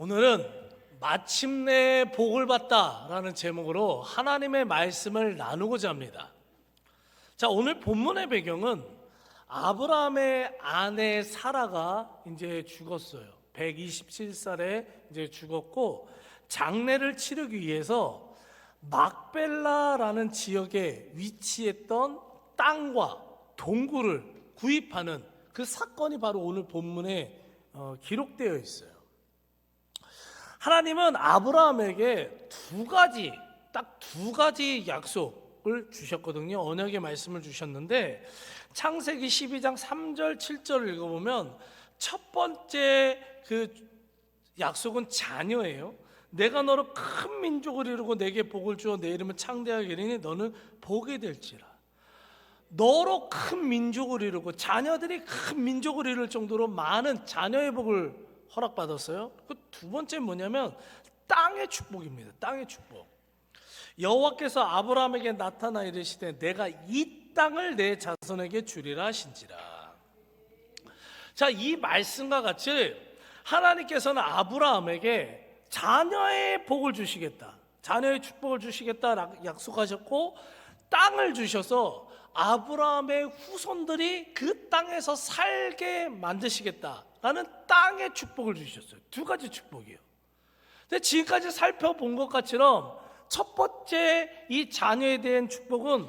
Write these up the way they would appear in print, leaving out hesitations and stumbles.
오늘은 마침내 복을 받다라는 제목으로 하나님의 말씀을 나누고자 합니다. 자, 오늘 본문의 배경은 아브라함의 아내 사라가 이제 죽었어요. 127살에 이제 죽었고 장례를 치르기 위해서 막벨라라는 지역에 위치했던 땅과 동굴을 구입하는 그 사건이 바로 오늘 본문에 기록되어 있어요. 하나님은 아브라함에게 딱 두 가지 약속을 주셨거든요. 언약의 말씀을 주셨는데 창세기 12장 3절 7절을 읽어보면 첫 번째 그 약속은 자녀예요. 내가 너로 큰 민족을 이루고 내게 복을 주어 내 이름을 창대하게 이르니 너는 복이 될지라. 너로 큰 민족을 이루고 자녀들이 큰 민족을 이룰 정도로 많은 자녀의 복을 허락받았어요. 그 두 번째 뭐냐면 땅의 축복입니다. 땅의 축복. 여호와께서 아브라함에게 나타나 이르시되 내가 이 땅을 내 자손에게 주리라 하신지라. 자, 이 말씀과 같이 하나님께서는 아브라함에게 자녀의 복을 주시겠다, 자녀의 축복을 주시겠다 약속하셨고 땅을 주셔서 아브라함의 후손들이 그 땅에서 살게 만드시겠다라는 땅의 축복을 주셨어요. 두 가지 축복이에요. 근데 지금까지 살펴본 것 같처럼 첫 번째 이 자녀에 대한 축복은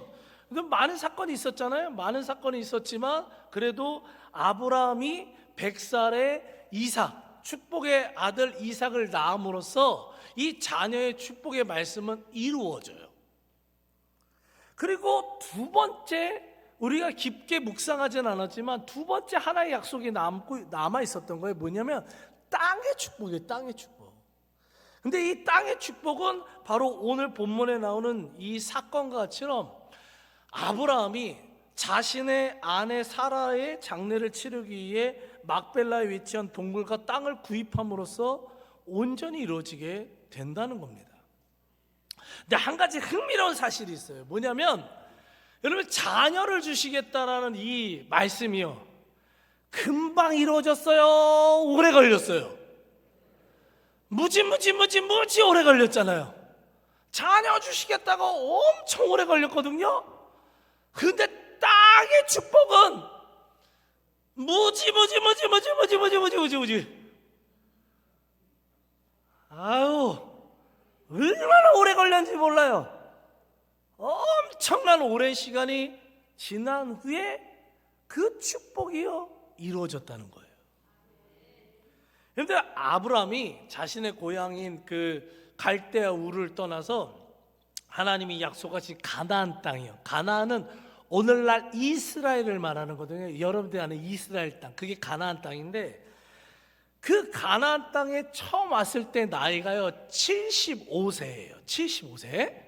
많은 사건이 있었잖아요. 많은 사건이 있었지만 그래도 아브라함이 100살에 이삭, 축복의 아들 이삭을 낳음으로써 이 자녀의 축복의 말씀은 이루어져요. 그리고 두 번째, 우리가 깊게 묵상하진 않았지만 두 번째 하나의 약속이 남아 있었던 거예요. 뭐냐면 땅의 축복이에요. 땅의 축복. 근데 이 땅의 축복은 바로 오늘 본문에 나오는 이 사건과 같이럼 아브라함이 자신의 아내 사라의 장례를 치르기 위해 막벨라에 위치한 동굴과 땅을 구입함으로써 온전히 이루어지게 된다는 겁니다. 근데 한 가지 흥미로운 사실이 있어요. 뭐냐면 여러분, 자녀를 주시겠다라는 이 말씀이요, 금방 이루어졌어요? 오래 걸렸어요? 무지 오래 걸렸잖아요. 자녀 주시겠다고 엄청 오래 걸렸거든요. 근데 땅의 축복은 무지 얼마나 오래 걸렸는지 몰라요. 엄청난 오랜 시간이 지난 후에 그 축복이요 이루어졌다는 거예요. 그런데 아브라함이 자신의 고향인 그 갈대아 우르를 떠나서 하나님이 약속하신 가나안 땅이요, 가나안은 오늘날 이스라엘을 말하는 거거든요. 여러분들이 아는 이스라엘 땅, 그게 가나안 땅인데 그 가나안 땅에 처음 왔을 때 나이가요 75세예요. 75세.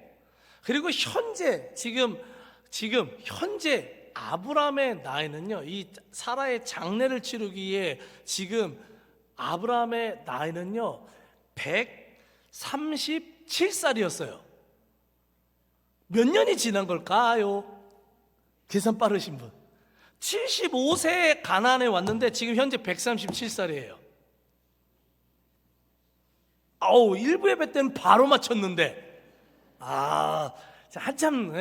그리고 현재 지금 현재 아브라함의 나이는요, 이 사라의 장례를 치르기 위해 지금 아브라함의 나이는요 137살이었어요. 몇 년이 지난 걸까요? 계산 빠르신 분. 75세에 가나안에 왔는데 지금 현재 137살이에요. 일부 예배 때는 바로 맞췄는데 한참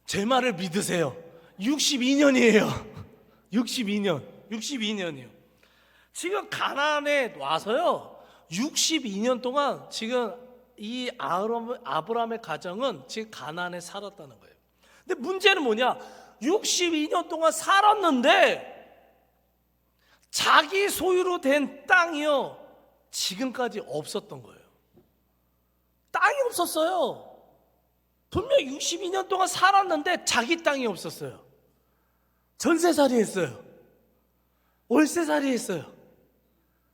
제 말을 믿으세요. 62년이에요 62년이요 지금 가나안에 와서요 62년 동안 지금 이 아브라함의 가정은 지금 가나안에 살았다는 거예요. 근데 문제는 뭐냐, 62년 동안 살았는데 자기 소유로 된 땅이요 지금까지 없었던 거예요. 땅이 없었어요. 분명 62년 동안 살았는데 자기 땅이 없었어요. 전세살이 했어요. 월세살이 했어요.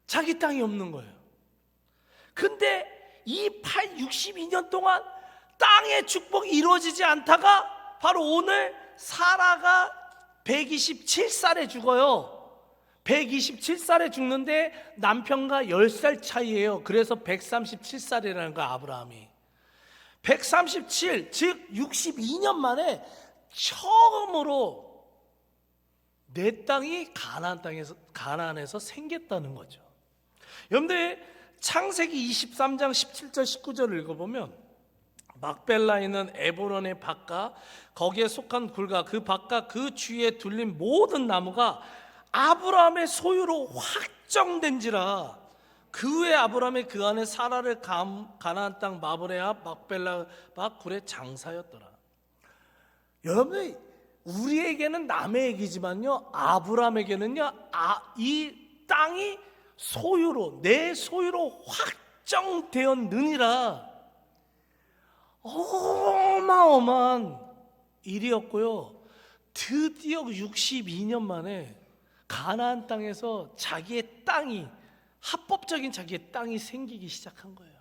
자기 땅이 없는 거예요. 근데 이 62년 동안 땅의 축복이 이루어지지 않다가 바로 오늘 사라가 127살에 죽어요. 127살에 죽는데 남편과 10살 차이예요. 그래서 137살이라는 거야, 아브라함이. 137, 즉 62년 만에 처음으로 내 땅이 가나안에서 생겼다는 거죠. 여러분들, 창세기 23장 17절 19절을 읽어보면 막벨라에 있는 에브론의 밭과 거기에 속한 굴과 그 밭과 그 주위에 둘린 모든 나무가 아브라함의 소유로 확정된지라. 그 후에 아브라함이 그 안에 사라를 가나안 땅 마브레 앞 막벨라 밭 굴의 장사였더라. 여러분들, 우리에게는 남의 얘기지만요, 아브라함에게는요, 이 땅이 소유로, 내 소유로 확정되었느니라. 어마어마한 일이었고요. 드디어 62년 만에 가나안 땅에서 자기의 땅이, 합법적인 자기의 땅이 생기기 시작한 거예요.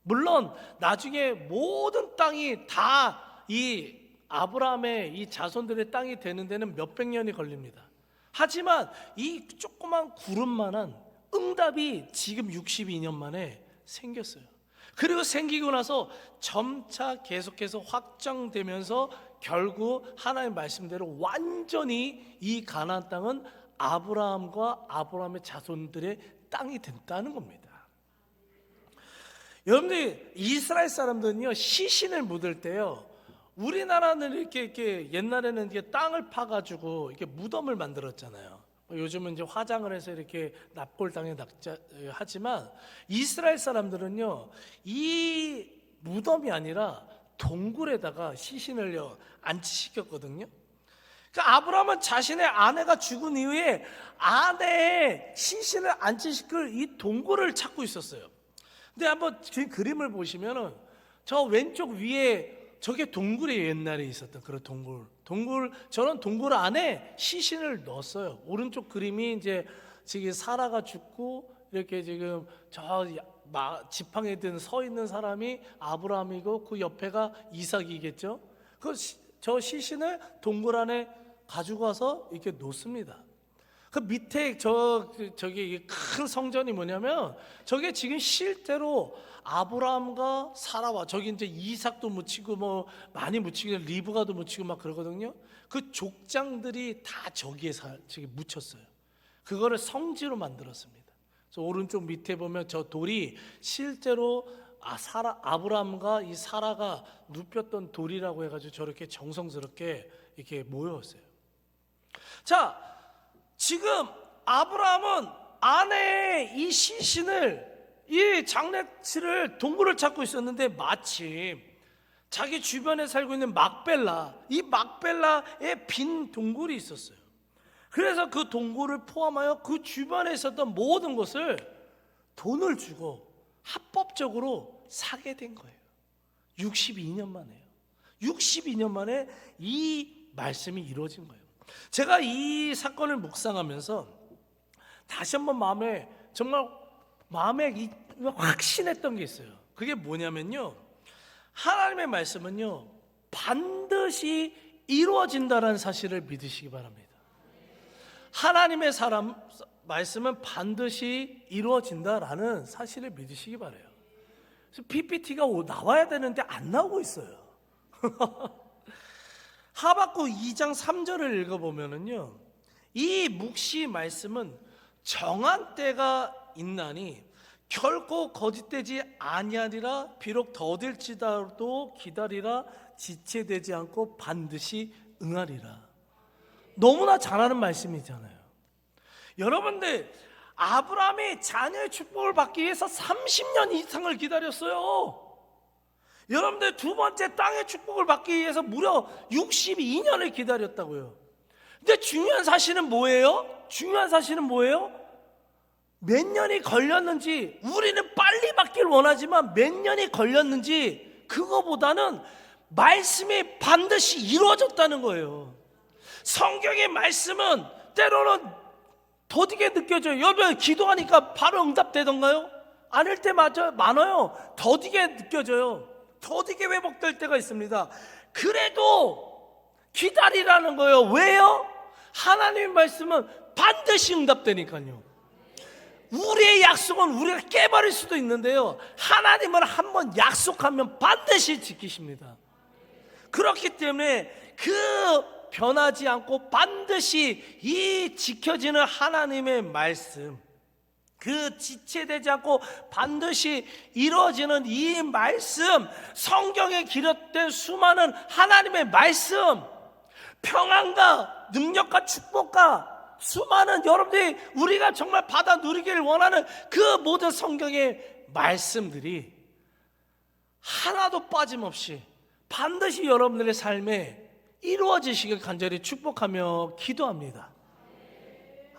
물론 나중에 모든 땅이 다 이 아브라함의 이 자손들의 땅이 되는 데는 몇백 년이 걸립니다. 하지만 이 조그만 구름만한 응답이 지금 62년 만에 생겼어요. 그리고 생기고 나서 점차 계속해서 확정되면서 결국 하나님의 말씀대로 완전히 이 가나안 땅은 아브라함과 아브라함의 자손들의 땅이 됐다는 겁니다. 여러분들, 이스라엘 사람들은요, 시신을 묻을 때요, 우리나라는 이렇게 옛날에는 이렇게 땅을 파가지고 이렇게 무덤을 만들었잖아요. 요즘은 이제 화장을 해서 이렇게 납골당에 하지만 이스라엘 사람들은요, 이 무덤이 아니라 동굴에다가 시신을요 안치시켰거든요. 그러니까 아브라함은 자신의 아내가 죽은 이후에 아내의 시신을 안치시킬 이 동굴을 찾고 있었어요. 근데 한번 그 그림을 보시면은 저 왼쪽 위에 저게 동굴이 옛날에 있었던 그런 저는 동굴 안에 시신을 넣었어요. 오른쪽 그림이 이제 지금 사라가 죽고 이렇게 지금 저 지팡이에 든 서 있는 사람이 아브라함이고 그 옆에가 이삭이겠죠. 저 시신을 동굴 안에 가지고 와서 이렇게 놓습니다. 그 밑에 저기 큰 성전이 뭐냐면 저게 지금 실제로 아브라함과 사라와 저기 이제 이삭도 묻히고 뭐 많이 묻히고 리브가도 묻히고 막 그러거든요. 그 족장들이 다 저기에 저기 묻혔어요. 그거를 성지로 만들었습니다. 그래서 오른쪽 밑에 보면 저 돌이 실제로 아브라함과 이 사라가 눕혔던 돌이라고 해가지고 저렇게 정성스럽게 이렇게 모였어요. 자, 지금 아브라함은 아내의 이 시신을, 이 장례치를 동굴을 찾고 있었는데 마침 자기 주변에 살고 있는 이 막벨라의 빈 동굴이 있었어요. 그래서 그 동굴을 포함하여 그 주변에 있었던 모든 것을 돈을 주고 합법적으로 사게 된 거예요. 62년 만에요. 62년 만에 이 말씀이 이루어진 거예요. 제가 이 사건을 묵상하면서 다시 한번 마음에 확신했던 게 있어요. 그게 뭐냐면요, 하나님의 말씀은요 반드시 이루어진다는 사실을 믿으시기 바랍니다. 하나님의 말씀은 반드시 이루어진다라는 사실을 믿으시기 바라요. PPT가 나와야 되는데 안 나오고 있어요. 하박국 2장 3절을 읽어보면은요, 이 묵시 말씀은 정한 때가 있나니 결코 거짓되지 아니하리라. 비록 더딜지라도 기다리라. 지체되지 않고 반드시 응하리라. 너무나 잘하는 말씀이잖아요. 여러분들, 아브라함이 자녀의 축복을 받기 위해서 30년 이상을 기다렸어요. 여러분들, 두 번째 땅의 축복을 받기 위해서 무려 62년을 기다렸다고요. 근데 중요한 사실은 뭐예요? 몇 년이 걸렸는지, 우리는 빨리 받길 원하지만 몇 년이 걸렸는지, 그거보다는 말씀이 반드시 이루어졌다는 거예요. 성경의 말씀은 때로는 더디게 느껴져요. 여러분, 기도하니까 바로 응답되던가요? 아닐 때 많아요. 더디게 느껴져요. 더디게 회복될 때가 있습니다. 그래도 기다리라는 거예요. 왜요? 하나님의 말씀은 반드시 응답되니까요. 우리의 약속은 우리가 깨버릴 수도 있는데요, 하나님은 한번 약속하면 반드시 지키십니다. 그렇기 때문에 그 변하지 않고 반드시 이 지켜지는 하나님의 말씀, 그 지체되지 않고 반드시 이루어지는 이 말씀, 성경에 기록된 수많은 하나님의 말씀, 평안과 능력과 축복과 수많은 여러분들이 우리가 정말 받아 누리기를 원하는 그 모든 성경의 말씀들이 하나도 빠짐없이 반드시 여러분들의 삶에 이루어지시길 간절히 축복하며 기도합니다.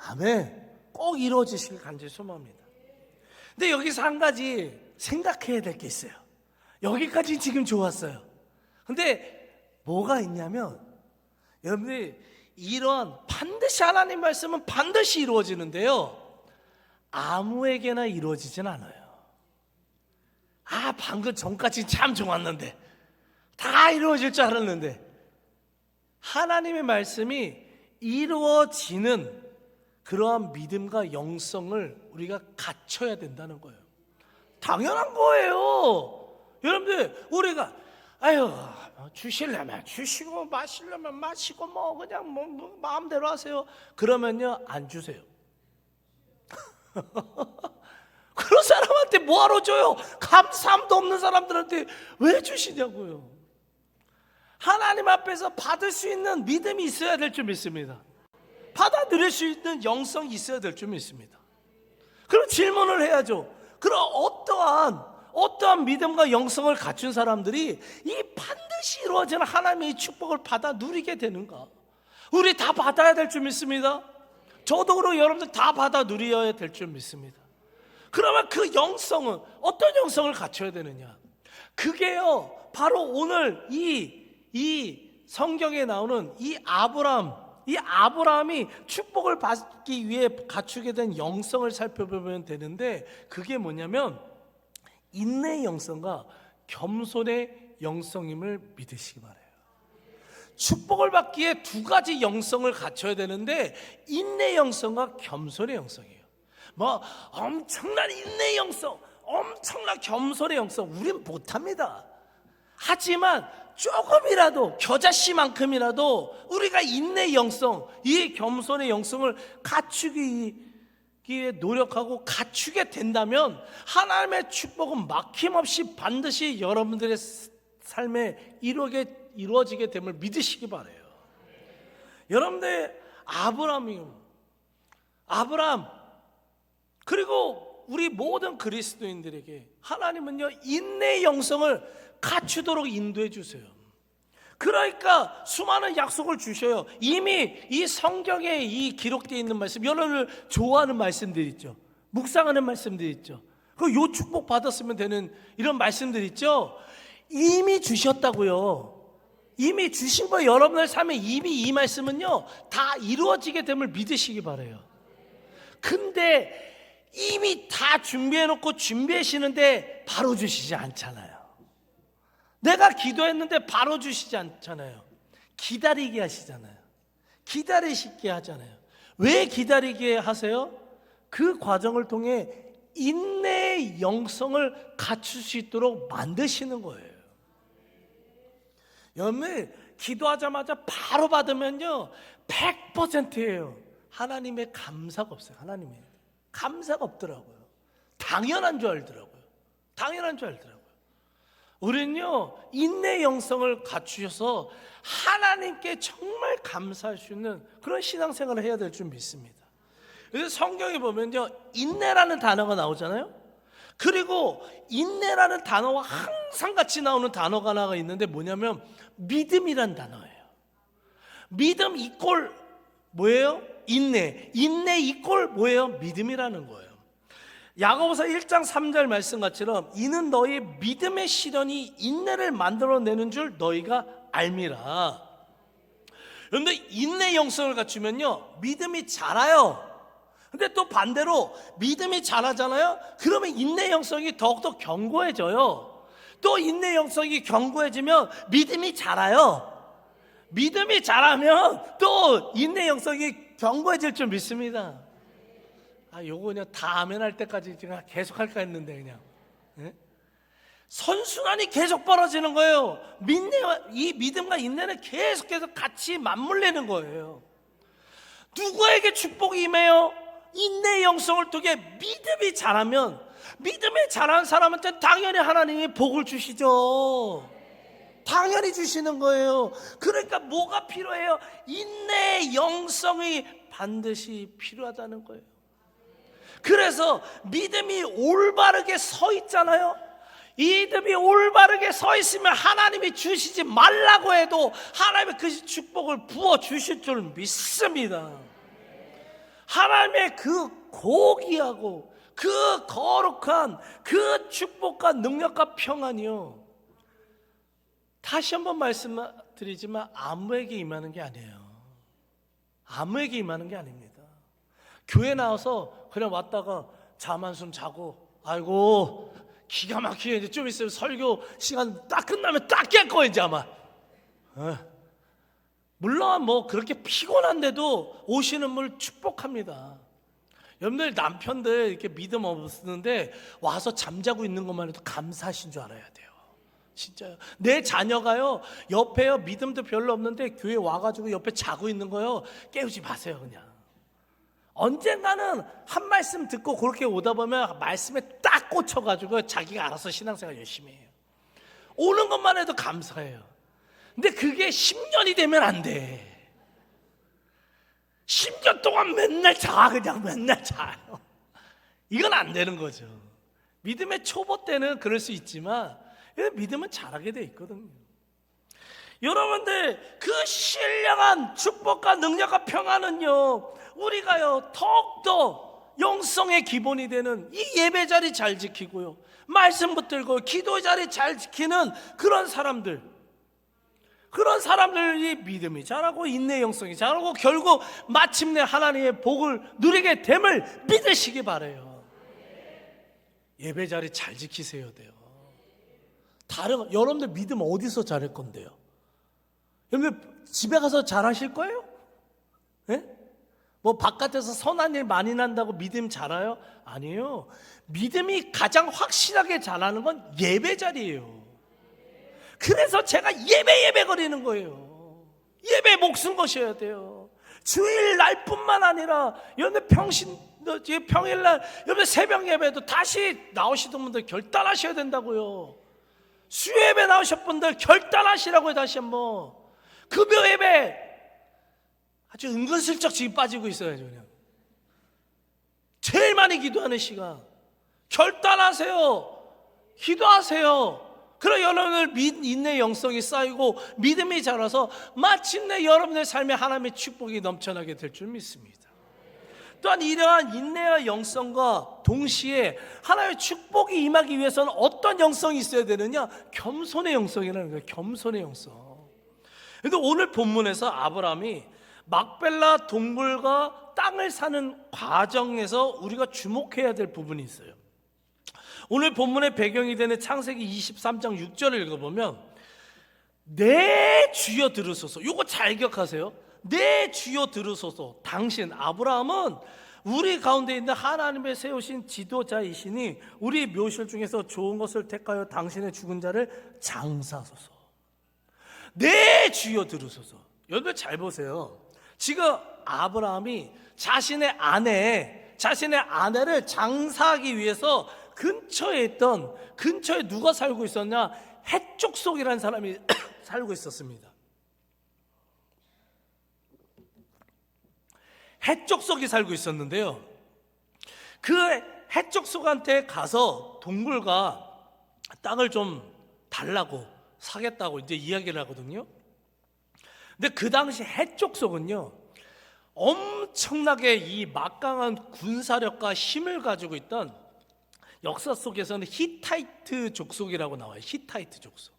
아멘. 꼭 이루어지시길 간절히 소망합니다. 근데 여기서 한 가지 생각해야 될 게 있어요. 여기까지 지금 좋았어요. 근데 뭐가 있냐면, 여러분들이 이런 반드시 하나님 말씀은 반드시 이루어지는데요, 아무에게나 이루어지진 않아요. 방금 전까지 참 좋았는데, 다 이루어질 줄 알았는데, 하나님의 말씀이 이루어지는 그러한 믿음과 영성을 우리가 갖춰야 된다는 거예요. 당연한 거예요. 여러분들, 우리가 주시려면 주시고 마시려면 마시고 그냥 뭐 마음대로 하세요. 그러면요, 안 주세요. 그런 사람한테 뭐하러 줘요? 감사함도 없는 사람들한테 왜 주시냐고요. 하나님 앞에서 받을 수 있는 믿음이 있어야 될 줄 믿습니다. 받아들일 수 있는 영성이 있어야 될 줄 믿습니다. 그럼 질문을 해야죠. 그럼 어떠한 믿음과 영성을 갖춘 사람들이 이 반드시 이루어지는 하나님의 축복을 받아 누리게 되는가? 우리 다 받아야 될 줄 믿습니다. 저도 그렇고 여러분들 다 받아 누려야 될 줄 믿습니다. 그러면 그 영성은 어떤 영성을 갖춰야 되느냐? 그게요, 바로 오늘 이 성경에 나오는 이 아브라함이 축복을 받기 위해 갖추게 된 영성을 살펴보면 되는데, 그게 뭐냐면 인내의 영성과 겸손의 영성임을 믿으시기 바라요. 축복을 받기에 두 가지 영성을 갖춰야 되는데, 인내의 영성과 겸손의 영성이에요. 엄청난 인내의 영성, 엄청난 겸손의 영성 우린 못합니다. 하지만 조금이라도, 겨자씨만큼이라도 우리가 인내의 영성, 이 겸손의 영성을 갖추기 위해 노력하고 갖추게 된다면 하나님의 축복은 막힘없이 반드시 여러분들의 삶에 이루어지게 됨을 믿으시기 바라요. 여러분들, 아브라함 그리고 우리 모든 그리스도인들에게 하나님은요, 인내의 영성을 갖추도록 인도해 주세요. 그러니까 수많은 약속을 주셔요. 이미 이 성경에 이 기록되어 있는 말씀, 여러분을 좋아하는 말씀들 있죠. 묵상하는 말씀들 있죠. 요 축복 받았으면 되는 이런 말씀들 있죠. 이미 주셨다고요. 이미 주신 거, 여러분의 삶에 이미 이 말씀은요 다 이루어지게 됨을 믿으시기 바라요. 근데 이미 다 준비해놓고 준비하시는데 바로 주시지 않잖아요. 내가 기도했는데 바로 주시지 않잖아요. 기다리게 하시잖아요. 기다리시게 하잖아요. 왜 기다리게 하세요? 그 과정을 통해 인내의 영성을 갖출 수 있도록 만드시는 거예요. 여러분, 기도하자마자 바로 받으면요 100%예요. 하나님의 감사가 없어요. 하나님의 감사가 없더라고요. 당연한 줄 알더라고요. 우리는요 인내 영성을 갖추셔서 하나님께 정말 감사할 수 있는 그런 신앙생활을 해야 될 줄 믿습니다. 그래서 성경에 보면요 인내라는 단어가 나오잖아요. 그리고 인내라는 단어와 항상 같이 나오는 단어가 하나가 있는데 뭐냐면 믿음이란 단어예요. 믿음 이꼴 뭐예요? 인내 이꼴 뭐예요? 믿음이라는 거예요. 야고보서 1장 3절 말씀같이럼 이는 너희 믿음의 시련이 인내를 만들어내는 줄 너희가 알미라. 그런데 인내 영성을 갖추면요 믿음이 자라요. 근데 또 반대로 믿음이 자라잖아요. 그러면 인내 영성이 더욱더 견고해져요. 또 인내 영성이 견고해지면 믿음이 자라요. 믿음이 자라면 또 인내 영성이 견고해질 줄 믿습니다. 요거 그냥 다 아멘 할 때까지 제가 계속 할까 했는데 그냥 선순환이 계속 벌어지는 거예요. 이 믿음과 인내는 계속해서 같이 맞물리는 거예요. 누구에게 축복이 임해요? 인내의 영성을 통해 믿음이 자라면, 믿음이 자란 사람한테 당연히 하나님이 복을 주시죠. 당연히 주시는 거예요. 그러니까 뭐가 필요해요? 인내의 영성이 반드시 필요하다는 거예요. 그래서 믿음이 올바르게 서 있잖아요. 이 믿음이 올바르게 서 있으면 하나님이 주시지 말라고 해도 하나님이 그 축복을 부어 주실 줄 믿습니다. 하나님의 그 고귀하고 그 거룩한 그 축복과 능력과 평안이요, 다시 한번 말씀드리지만 아무에게 임하는 게 아니에요. 아무에게 임하는 게 아닙니다. 교회 나와서 그냥 왔다가 잠 한숨 자고, 아이고 기가 막히게 이제 좀 있으면 설교 시간 딱 끝나면 딱 깰 거예요 이제 아마. 물론 뭐 그렇게 피곤한데도 오시는 분 축복합니다. 여러분들 남편들 이렇게 믿음 없는데 와서 잠자고 있는 것만 해도 감사하신 줄 알아야 돼요. 진짜요. 내 자녀가요 옆에요 믿음도 별로 없는데 교회 와가지고 옆에 자고 있는 거요, 깨우지 마세요. 그냥 언젠가는 한 말씀 듣고 그렇게 오다 보면 말씀에 딱 꽂혀가지고 자기가 알아서 신앙생활 열심히 해요. 오는 것만 해도 감사해요. 근데 그게 10년이 되면 안 돼. 10년 동안 맨날 자, 그냥 맨날 자요. 이건 안 되는 거죠. 믿음의 초보 때는 그럴 수 있지만 믿음은 자라게 돼 있거든요. 여러분들 그 신령한 축복과 능력과 평안은요, 우리가요 더욱더 영성의 기본이 되는 이 예배 자리 잘 지키고요, 말씀 붙들고 기도 자리 잘 지키는 그런 사람들이 믿음이 자라고 인내 영성이 자라고 결국 마침내 하나님의 복을 누리게 됨을 믿으시기 바라요. 예배 자리 잘 지키세요 돼요. 여러분들 믿음 어디서 자랄 건데요? 여러분들 집에 가서 잘하실 거예요? 네? 뭐 바깥에서 선한 일 많이 난다고 믿음 자라요? 아니에요. 믿음이 가장 확실하게 자라는 건 예배 자리예요. 그래서 제가 예배 거리는 거예요. 예배 목숨 거셔야 돼요. 주일 날뿐만 아니라 여러분들 평일날 여러분들 새벽 예배도 다시 나오시던 분들 결단하셔야 된다고요. 수요예배 나오신 분들 결단하시라고요. 다시 한번 금요 예배 아주 은근슬쩍 지금 빠지고 있어야죠. 그냥 제일 많이 기도하는 시간 결단하세요. 기도하세요. 그럼 여러분들 인내 영성이 쌓이고 믿음이 자라서 마침내 여러분의 삶에 하나님의 축복이 넘쳐나게 될 줄 믿습니다. 또한 이러한 인내와 영성과 동시에 하나님의 축복이 임하기 위해서는 어떤 영성이 있어야 되느냐? 겸손의 영성이라는 거예요. 겸손의 영성. 그런데 오늘 본문에서 아브라함이 막벨라 동굴과 땅을 사는 과정에서 우리가 주목해야 될 부분이 있어요. 오늘 본문의 배경이 되는 창세기 23장 6절을 읽어보면 내 주여 들으소서, 이거 잘 기억하세요. 내 주여 들으소서. 당신 아브라함은 우리 가운데 있는 하나님의 세우신 지도자이시니 우리 묘실 중에서 좋은 것을 택하여 당신의 죽은 자를 장사하소서. 내 주여 들으소서. 여러분 잘 보세요. 지금 아브라함이 자신의 아내를 장사하기 위해서 근처에 누가 살고 있었냐? 헷족속이라는 사람이 살고 있었습니다. 헷족속이 살고 있었는데요, 그 헷족속한테 가서 동굴과 땅을 좀 달라고 사겠다고 이제 이야기를 하거든요. 근데 그 당시 헷족속은요 엄청나게 이 막강한 군사력과 힘을 가지고 있던, 역사 속에서는 히타이트 족속이라고 나와요. 히타이트 족속.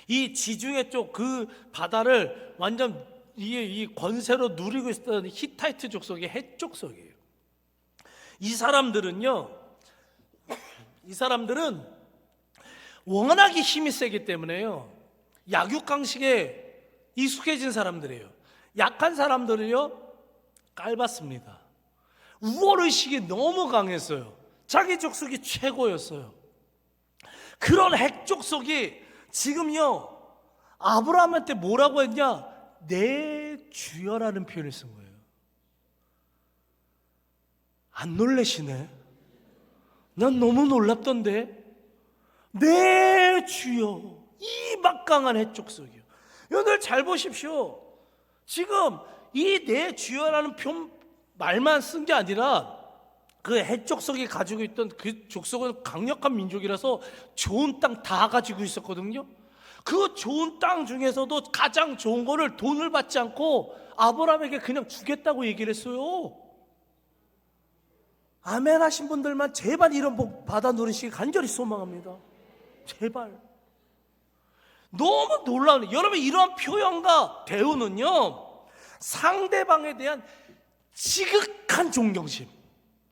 이 지중해 쪽 그 바다를 완전 이 권세로 누리고 있었던 히타이트 족속이 헷족속이에요. 이 사람들은 워낙에 힘이 세기 때문에요, 약육강식에 익숙해진 사람들이에요. 약한 사람들을요 깔봤습니다. 우월의식이 너무 강했어요. 자기 족속이 최고였어요. 그런 핵족속이 지금요 아브라함한테 뭐라고 했냐? 내 주여라는 표현을 쓴 거예요. 안 놀래시네? 난 너무 놀랍던데. 네 주여, 이 막강한 해족속이요. 여러분들 잘 보십시오. 지금 이 네 주여라는 말만 쓴 게 아니라 그 해족속이 가지고 있던 그 족속은 강력한 민족이라서 좋은 땅 다 가지고 있었거든요. 그 좋은 땅 중에서도 가장 좋은 거를 돈을 받지 않고 아브라함에게 그냥 주겠다고 얘기를 했어요. 아멘 하신 분들만 제발 이런 복 받아 누리시기 간절히 소망합니다. 제발. 너무 놀라운, 여러분 이러한 표현과 대우는요, 상대방에 대한 지극한 존경심,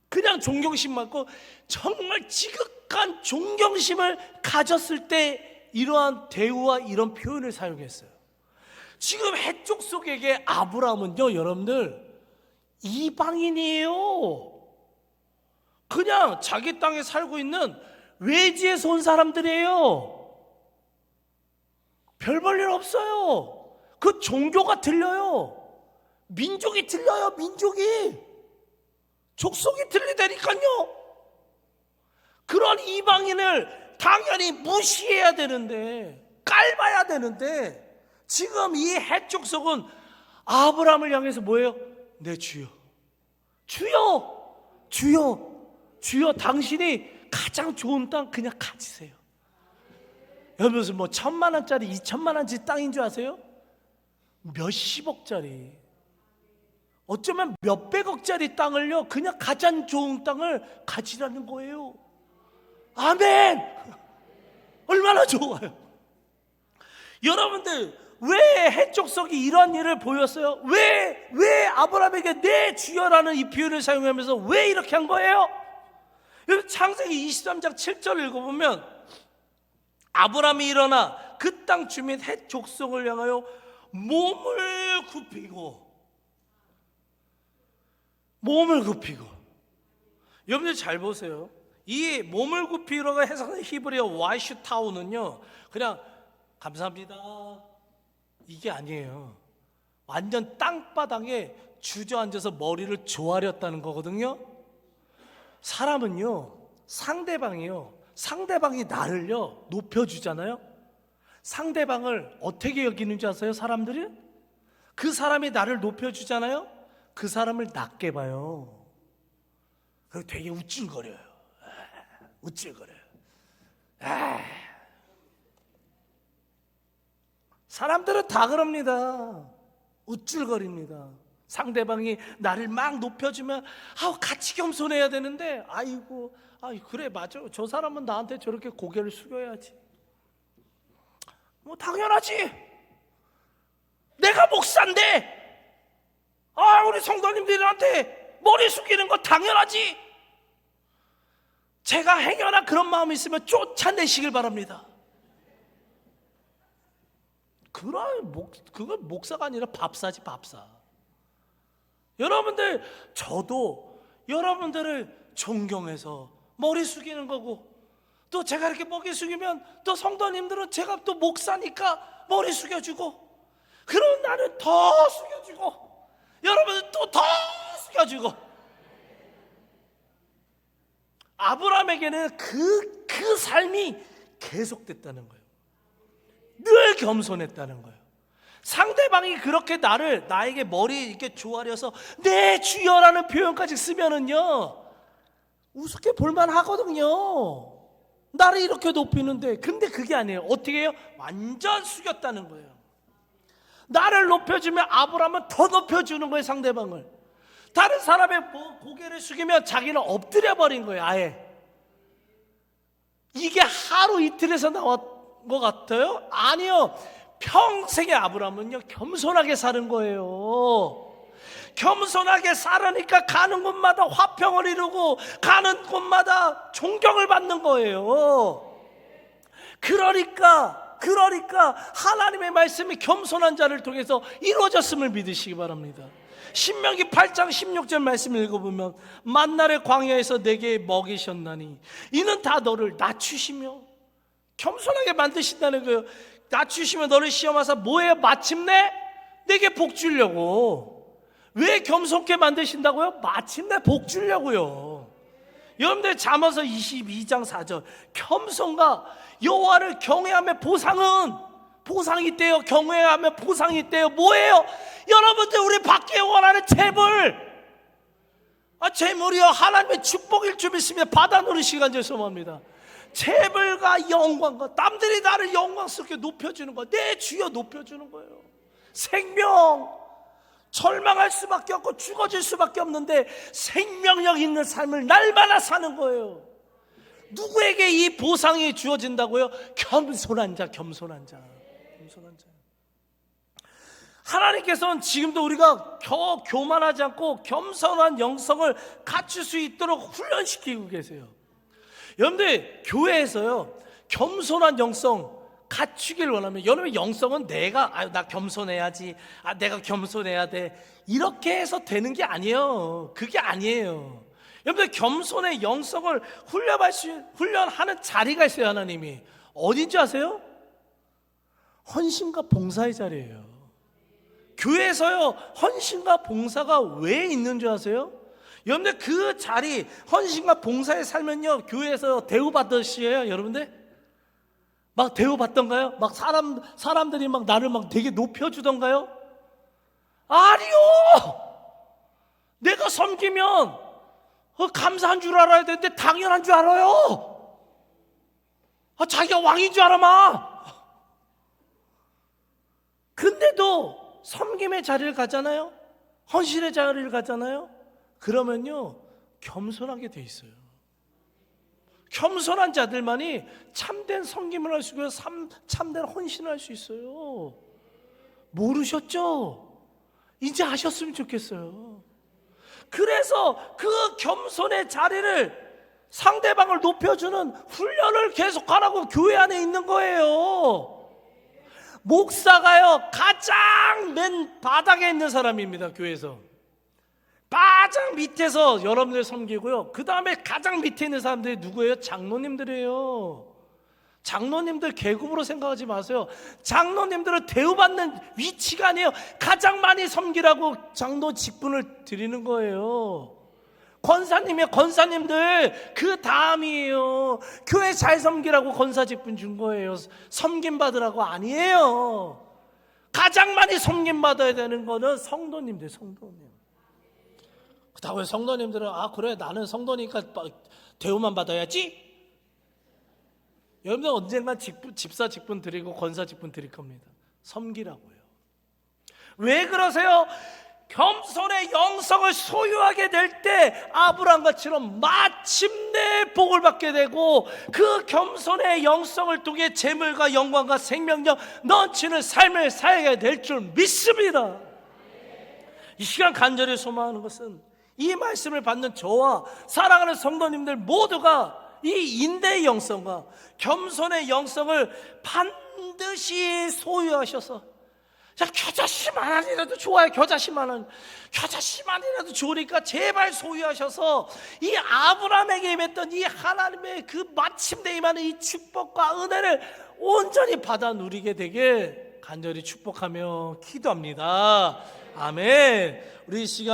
그냥 존경심 말고 정말 지극한 존경심을 가졌을 때 이러한 대우와 이런 표현을 사용했어요. 지금 해족속에게 아브라함은요, 여러분들 이방인이에요. 그냥 자기 땅에 살고 있는 외지에서 온 사람들이에요. 별 볼 일 없어요. 그 종교가 틀려요. 민족이 틀려요. 민족이. 족속이 틀리다니까요. 그런 이방인을 당연히 무시해야 되는데, 깔봐야 되는데, 지금 이 해족속은 아브라함을 향해서 뭐예요? 네 주여, 주여, 주여, 주여, 당신이 가장 좋은 땅 그냥 가지세요. 여러분 무슨 뭐 1,000만 원짜리 2,000만 원짜리 땅인 줄 아세요? 몇십억짜리, 어쩌면 몇백억짜리 땅을요 그냥 가장 좋은 땅을 가지라는 거예요. 아멘. 얼마나 좋아요. 여러분들 왜 해족속이 이런 일을 보였어요? 왜 아브라함에게 내 주여라는 이 표현을 사용하면서 왜 이렇게 한 거예요? 여러분 창세기 23장 7절을 읽어보면 아브라함이 일어나 그 땅 주민 해족속을 향하여 몸을 굽히고, 여러분들 잘 보세요. 이 몸을 굽히라고 해석하는 히브리어 와이슈타우는요 그냥 감사합니다 이게 아니에요. 완전 땅바닥에 주저앉아서 머리를 조아렸다는 거거든요. 사람은요, 상대방이 나를요 높여주잖아요. 상대방을 어떻게 여기는지 아세요? 사람들이? 그 사람이 나를 높여주잖아요. 그 사람을 낮게 봐요. 그리고 되게 우쭐거려요. 사람들은 다 그럽니다. 우쭐거립니다. 상대방이 나를 막 높여주면 같이 겸손해야 되는데, 그래 맞아, 저 사람은 나한테 저렇게 고개를 숙여야지. 뭐 당연하지. 내가 목사인데 우리 성도님들한테 머리 숙이는 거 당연하지. 제가 행여나 그런 마음이 있으면 쫓아내시길 바랍니다. 그건 목사가 아니라 밥사지, 밥사. 여러분들, 저도 여러분들을 존경해서 머리 숙이는 거고, 또 제가 이렇게 머리 숙이면 또 성도님들은 제가 또 목사니까 머리 숙여주고, 그럼 나는 더 숙여주고, 여러분은 또 더 숙여주고. 아브라함에게는 그 삶이 계속됐다는 거예요. 늘 겸손했다는 거예요. 상대방이 그렇게 나에게 머리 이렇게 조아려서 내 주여라는 표현까지 쓰면은요 우습게 볼만 하거든요. 나를 이렇게 높이는데. 근데 그게 아니에요. 어떻게 해요? 완전 숙였다는 거예요. 나를 높여주면 아브라함은 더 높여주는 거예요, 상대방을. 다른 사람의 고개를 숙이면 자기는 엎드려 버린 거예요, 아예. 이게 하루 이틀에서 나온 것 같아요? 아니요. 평생의 아브라함은요 겸손하게 사는 거예요. 겸손하게 살으니까 가는 곳마다 화평을 이루고 가는 곳마다 존경을 받는 거예요. 그러니까 하나님의 말씀이 겸손한 자를 통해서 이루어졌음을 믿으시기 바랍니다. 신명기 8장 16절 말씀을 읽어보면 만나를 광야에서 내게 먹이셨나니 이는 다 너를 낮추시며 겸손하게 만드신다는 거예요. 낮추시며 너를 시험하사 뭐예요? 마침내 내게 복 주려고. 왜 겸손케 만드신다고요? 마침내 복 주려고요. 여러분들 잠언서 22장 4절 겸손과 여호와를 경외하며 보상이 있대요. 경외하며 보상이 있대요. 뭐예요? 여러분들 우리 받기 원하는 재물, 재물이요 하나님의 축복일 줄 믿으며 받아 누리시간 죄송합니다. 재물과 영광과 남들이 나를 영광스럽게 높여주는 거, 내 주여 높여주는 거예요. 생명, 절망할 수밖에 없고 죽어질 수밖에 없는데 생명력 있는 삶을 날마다 사는 거예요. 누구에게 이 보상이 주어진다고요? 겸손한 자. 하나님께서는 지금도 우리가 교만하지 않고 겸손한 영성을 갖출 수 있도록 훈련시키고 계세요. 여러분들 교회에서요 겸손한 영성 갖추길 원하면, 여러분 영성은 나 겸손해야지, 내가 겸손해야 돼, 이렇게 해서 되는 게 아니에요. 그게 아니에요. 여러분들 겸손의 영성을 훈련하는 자리가 있어요. 하나님이 어딘지 아세요? 헌신과 봉사의 자리예요. 교회에서요 헌신과 봉사가 왜 있는 줄 아세요? 여러분들 그 자리, 헌신과 봉사에 살면요 교회에서 대우받으시에요. 여러분들 막 대우받던가요? 막 사람들이 막 나를 막 되게 높여주던가요? 아니요. 내가 섬기면 감사한 줄 알아야 되는데 당연한 줄 알아요. 자기가 왕인 줄 알아 막. 근데도 섬김의 자리를 가잖아요. 헌신의 자리를 가잖아요. 그러면요 겸손하게 돼 있어요. 겸손한 자들만이 참된 섬김을 할 수 있고요, 참된 헌신을 할 수 있어요. 모르셨죠? 이제 아셨으면 좋겠어요. 그래서 그 겸손의 자리를, 상대방을 높여주는 훈련을 계속하라고 교회 안에 있는 거예요. 목사가요 가장 맨 바닥에 있는 사람입니다. 교회에서 가장 밑에서 여러분들 섬기고요, 그 다음에 가장 밑에 있는 사람들이 누구예요? 장로님들이에요. 장로님들 계급으로 생각하지 마세요. 장로님들은 대우받는 위치가 아니에요. 가장 많이 섬기라고 장로 직분을 드리는 거예요. 권사님이요, 권사님들 그 다음이에요. 교회 잘 섬기라고 권사 직분 준 거예요. 섬김 받으라고 아니에요. 가장 많이 섬김 받아야 되는 거는 성도님들. 그렇다고 성도님들은 그래 나는 성도니까 대우만 받아야지. 여러분들 언젠가 집사 직분 드리고 권사 직분 드릴 겁니다. 섬기라고요. 왜 그러세요? 겸손의 영성을 소유하게 될 때 아브라함같이럼 마침내 복을 받게 되고, 그 겸손의 영성을 통해 재물과 영광과 생명력 넘치는 삶을 살게 될 줄 믿습니다. 이 시간 간절히 소망하는 것은 이 말씀을 받는 저와 사랑하는 성도님들 모두가 이 인내의 영성과 겸손의 영성을 반드시 소유하셔서, 겨자씨만이라도 좋아요. 겨자씨만이라도 좋으니까 제발 소유하셔서 이 아브라함에게 임했던 이 하나님의 그 마침내 임하는 이 축복과 은혜를 온전히 받아 누리게 되게 간절히 축복하며 기도합니다. 아멘. 우리 이 시간